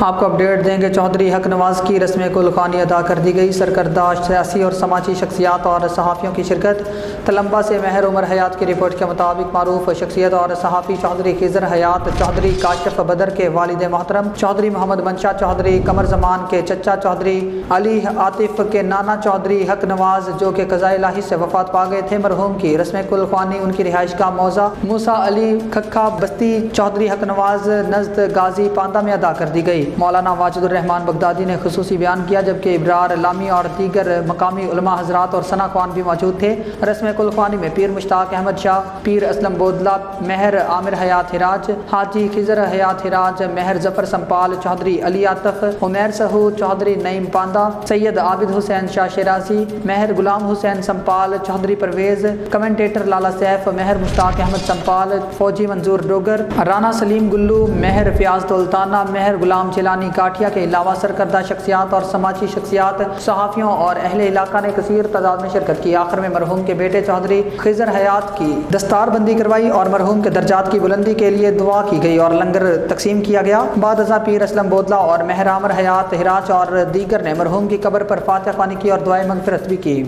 آپ کو اپڈیٹ دیں گے۔ چودھری حق نواز کی رسم کل خوانی ادا کر دی گئی۔ سرکردہ سیاسی اور سماجی شخصیات اور صحافیوں کی شرکت۔ تلمبہ سے مہر عمر حیات کی رپورٹ کے مطابق معروف شخصیت اور صحافی چودھری خضر حیات، چودھری کاشف بدر کے والد محترم، چودھری محمد منشا، چودھری قمر زمان کے چچا، چودھری علی عاطف کے نانا، چودھری حق نواز جو کہ قضائے الہی سے وفات پا گئے تھے۔ مرحوم کی رسم کل خوانی ان کی رہائش گاہ موضع موسیٰ علی کھکھا بستی چودھری حق نواز نزد غازی پانڈا میں ادا کر دی گئی۔ مولانا واجد الرحمان بغدادی نے خصوصی بیان کیا، جبکہ ابرار لامی اور دیگر مقامی علماء حضرات اور ثنا خوان بھی موجود تھے۔ رسم کل خوانی میں پیر مشتاق احمد شاہ، پیر اسلم بودلہ، مہر عامر حیات ہراج، حاجی خضر حیات ہراج، مہر ظفر سمپال، چودھری علی عاطف، عمیر سہو، چودھری نعیم پانڈا، سید عابد حسین شاہ شیرازی، مہر غلام حسین سمپال، چودھری پرویز، کمنٹیٹر لالا سیف، مہر مشتاق احمد سمپال، فوجی منظور ڈوگر، رانا سلیم گلو، مہر فیاض دولتانہ، مہر غلام جیلانی کاٹیا کے علاوہ سرکردہ شخصیات اور سماجی شخصیات، صحافیوں اور اہل علاقہ نے کثیر تعداد میں شرکت کی۔ آخر میں مرحوم کے بیٹے چودھری خضر حیات کی دستار بندی کروائی اور مرحوم کے درجات کی بلندی کے لیے دعا کی گئی اور لنگر تقسیم کیا گیا۔ بعد ازاں پیر اسلم بودلہ اور مہر عامر حیات ہراج اور دیگر نے مرحوم کی قبر پر فاتحہ خوانی کی اور دعائے مغفرت بھی کی۔